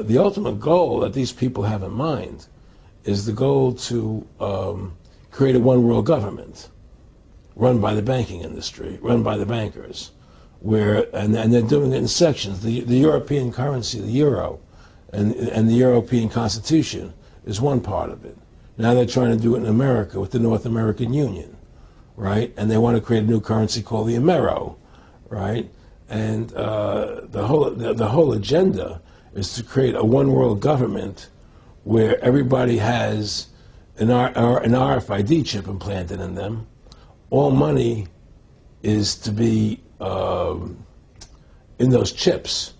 the ultimate goal that these people have in mind is the goal to create a one-world government run by the banking industry, run by the bankers, and they're doing it in sections. The European currency, the euro, and the European Constitution is one part of it. Now they're trying to do it in America with the North American Union, right? And they want to create a new currency called the Amero, right? And the whole agenda is to create a one-world government where everybody has an RFID chip implanted in them. All money is to be in those chips,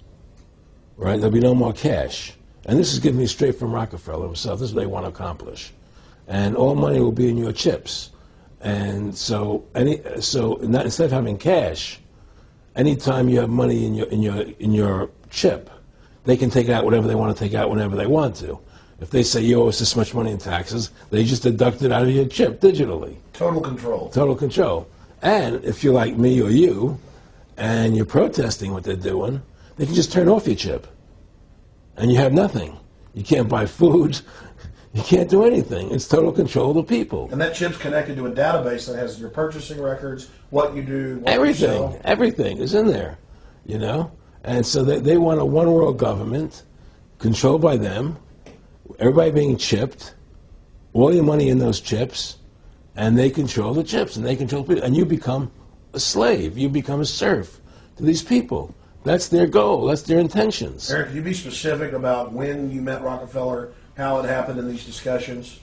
right? There'll be no more cash. And this is given me straight from Rockefeller himself. This is what they want to accomplish. And all money will be in your chips. And so instead of having cash, anytime you have money in your chip, they can take out whatever they want to take out whenever they want to. If they say you owe us this much money in taxes, they just deduct it out of your chip digitally. Total control. Total control. And if you're like me or you, and you're protesting what they're doing, they can just turn off your chip. And you have nothing. You can't buy food. You can't do anything. It's total control of the people. And that chip's connected to a database that has your purchasing records, what you do, what everything, you sell. Everything is in there, you know? And so they want a one-world government controlled by them, everybody being chipped, all your money in those chips, and they control the chips, and they control people. And you become a slave. You become a serf to these people. That's their goal. That's their intentions. Aaron, can you be specific about when you met Rockefeller, how it happened in these discussions?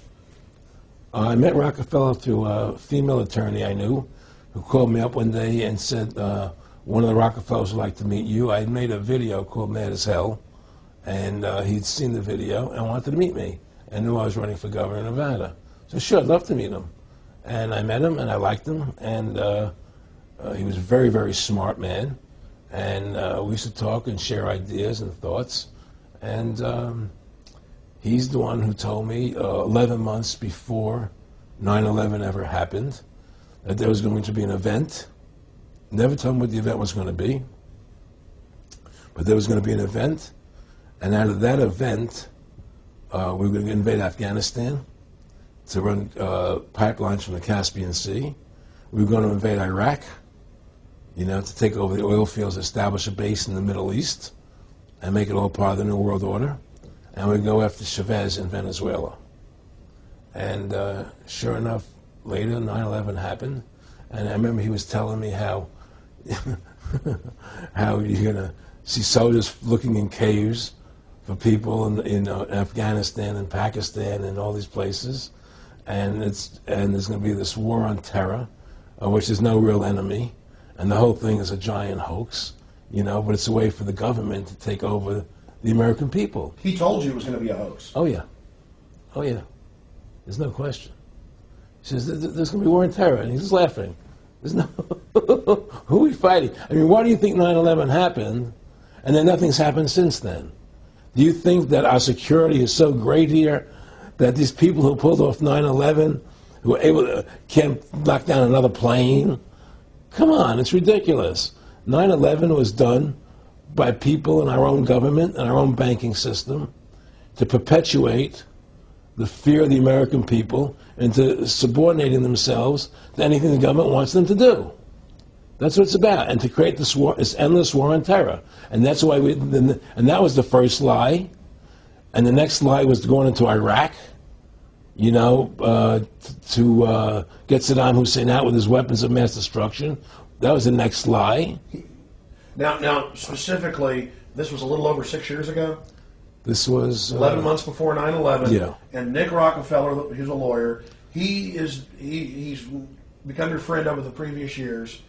I met Rockefeller through a female attorney I knew who called me up one day and said, one of the Rockefellers would like to meet you. I had made a video called Mad as Hell, and he'd seen the video and wanted to meet me and knew I was running for governor of Nevada. So sure, I'd love to meet him. And I met him, and I liked him, and he was a very, very smart man. And we used to talk and share ideas and thoughts. And he's the one who told me 11 months before 9/11 ever happened that there was going to be an event. Never told him what the event was going to be, but there was going to be an event. And out of that event, we were going to invade Afghanistan to run pipelines from the Caspian Sea. We were going to invade Iraq, you know, to take over the oil fields, establish a base in the Middle East, and make it all part of the New World Order. And we'd go after Chavez in Venezuela. And sure enough, later 9/11 happened. And I remember he was telling me how how you're going to see soldiers looking in caves for people in Afghanistan and Pakistan and all these places. And there's going to be this war on terror, of which there's no real enemy. And the whole thing is a giant hoax, you know, but it's a way for the government to take over the American people. He told you it was going to be a hoax. Oh, yeah. Oh, yeah. There's no question. He says, there's going to be war on terror. And he's just laughing. There's no... Who are we fighting? I mean, why do you think 9/11 happened and then nothing's happened since then? Do you think that our security is so great here that these people who pulled off 9/11, who were able to, can't knock down another plane? Come on, it's ridiculous. 9/11 was done by people in our own government and our own banking system to perpetuate the fear of the American people into subordinating themselves to anything the government wants them to do. That's what it's about, and to create this war, this endless war on terror. And that's why and that was the first lie. And the next lie was going into Iraq, you know, to get Saddam Hussein out with his weapons of mass destruction. That was the next lie. Now, specifically, this was a little over 6 years ago? This was... 11 months before 9/11. Yeah. And Nick Rockefeller, who's a lawyer, he's become your friend over the previous years,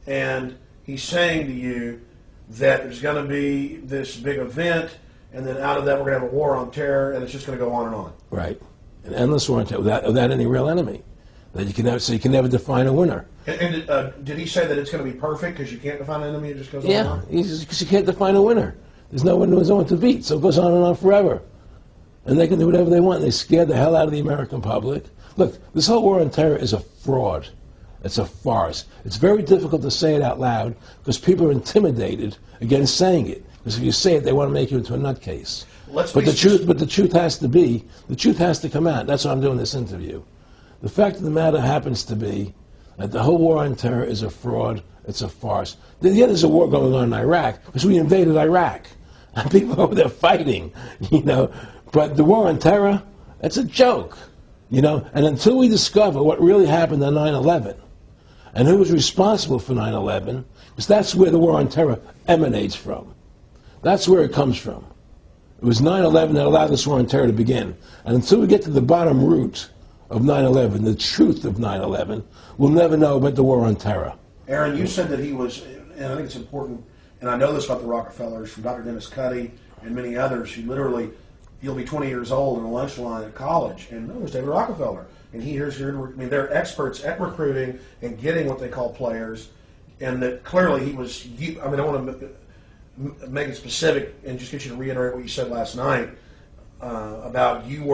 and he's saying to you that there's going to be this big event, and then out of that we're going to have a war on terror, and it's just going to go on and on. Right. An endless war on terror without any real enemy. That you can never, so you can never define a winner. And did he say that it's going to be perfect because you can't define an enemy, it just goes on and on? Yeah, because you can't define a winner. There's no one to beat, so it goes on and on forever. And they can do whatever they want. They scare the hell out of the American public. Look, this whole war on terror is a fraud. It's a farce. It's very difficult to say it out loud because people are intimidated against saying it. Because if you say it, they want to make you into a nutcase. But the truth has to come out. That's why I'm doing this interview. The fact of the matter happens to be that the whole war on terror is a fraud. It's a farce. Yeah, there's a war going on in Iraq because we invaded Iraq. And people over there fighting, you know. But the war on terror, it's a joke, you know. And until we discover what really happened on 9/11 and who was responsible for 9/11, because that's where the war on terror emanates from. That's where it comes from. It was 9/11 that allowed this war on terror to begin. And until we get to the bottom root of 9/11, the truth of 9/11, we'll never know about the war on terror. Aaron, you said that he was, and I think it's important, and I know this about the Rockefellers from Dr. Dennis Cuddy and many others who literally, you'll be 20 years old in a lunch line at college, and there's David Rockefeller. And they're experts at recruiting and getting what they call players, and that clearly he was, I want to make it specific and just get you to reiterate what you said last night about you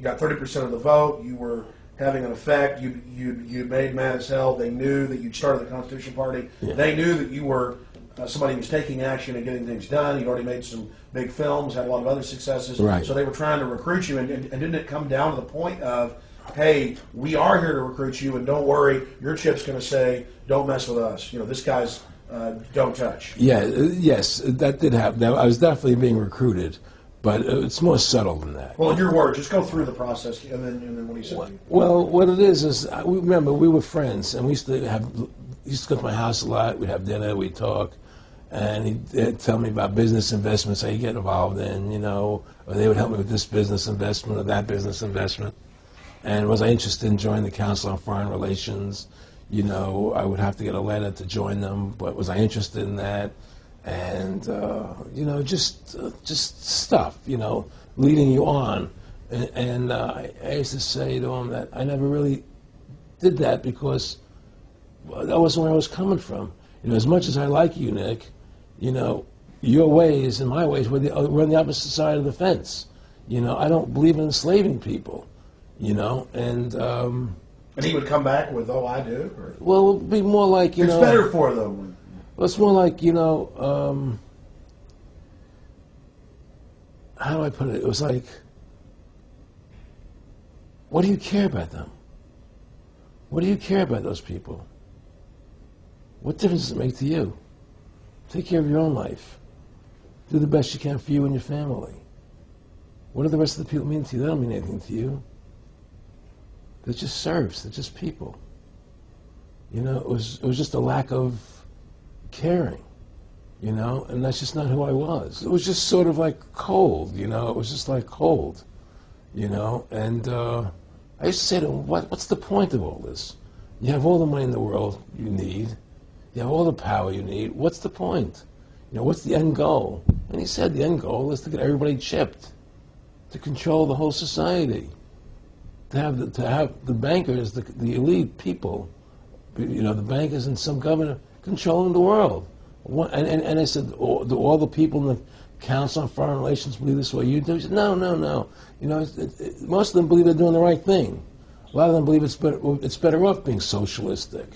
got 30% of the vote, you were having an effect, you made mad as hell, they knew that you'd started the Constitution Party, they knew that you were somebody who was taking action and getting things done, you'd already made some big films, had a lot of other successes, so they were trying to recruit you, and didn't it come down to the point of, hey, we are here to recruit you, and don't worry, your chip's going to say, don't mess with us, you know, this guy's don't touch. Yes, that did happen. I was definitely being recruited, but it's more subtle than that. Well, in your words, just go through the process, and then what he said. Well, what it is remember, we were friends, and we used to go to my house a lot. We'd have dinner, we'd talk, and he'd tell me about business investments that he'd get involved in, you know, or they would help me with this business investment or that business investment. And was I interested in joining the Council on Foreign Relations? You know, I would have to get a letter to join them, but was I interested in that? And, you know, just stuff, you know, leading you on. And I used to say to him that I never really did that because that wasn't where I was coming from. You know, as much as I like you, Nick, you know, your ways and my ways, we're on the opposite side of the fence. You know, I don't believe in enslaving people, you know, and he would come back with, oh, I do? Or? Well, it would be more like, you know... It's better for them. Well, it's more like, you know, how do I put it? It was like, what do you care about them? What do you care about those people? What difference does it make to you? Take care of your own life. Do the best you can for you and your family. What do the rest of the people mean to you? They don't mean anything to you. They're just serfs. They're just people. You know, it was just a lack of caring, you know, and that's just not who I was. It was just sort of like cold, you know. It was just like cold, you know. And I used to say to him, what's the point of all this? You have all the money in the world you need. You have all the power you need. What's the point? You know, what's the end goal? And he said the end goal is to get everybody chipped, to control the whole society. To have the bankers, the elite people, you know, the bankers and some governor controlling the world. And I said, do all the people in the Council on Foreign Relations believe this way you do? He said, no. You know, most of them believe they're doing the right thing. A lot of them believe it's better off being socialistic.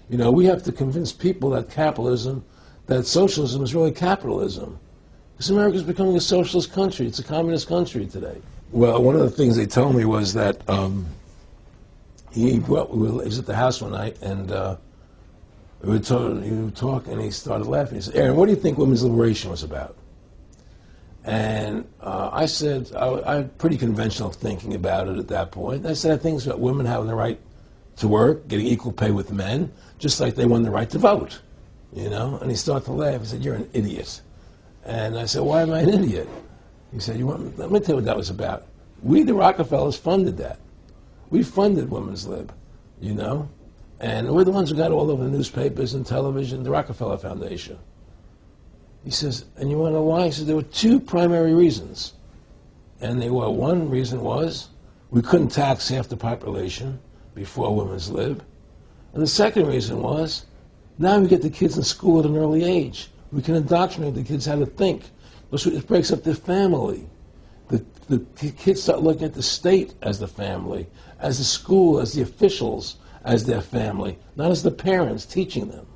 You know, we have to convince people that socialism is really capitalism. Because America is becoming a socialist country. It's a communist country today. Well, one of the things they told me was that he was at the house one night, and he would talk, and he started laughing. He said, Aaron, what do you think women's liberation was about? And I said, I had pretty conventional thinking about it at that point. I said, I think it's about women having the right to work, getting equal pay with men, just like they won the right to vote, you know? And he started to laugh. He said, you're an idiot. And I said, why am I an idiot? He said, let me tell you what that was about. We, the Rockefellers, funded that. We funded Women's Lib, you know? And we're the ones who got all over the newspapers and television, the Rockefeller Foundation. He says, and you want to know why? He said, there were two primary reasons. And one reason was we couldn't tax half the population before Women's Lib. And the second reason was, now we get the kids in school at an early age. We can indoctrinate the kids how to think. It breaks up their family. The kids start looking at the state as the family, as the school, as the officials, as their family, not as the parents teaching them.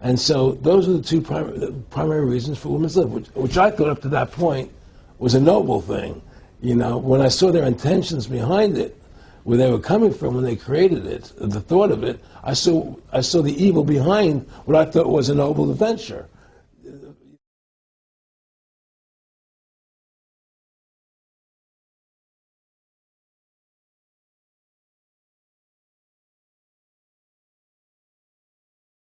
And so those are the two primary reasons for women's lib, which I thought up to that point was a noble thing. You know, when I saw their intentions behind it, where they were coming from when they created it, the thought of it, I saw the evil behind what I thought was a noble adventure.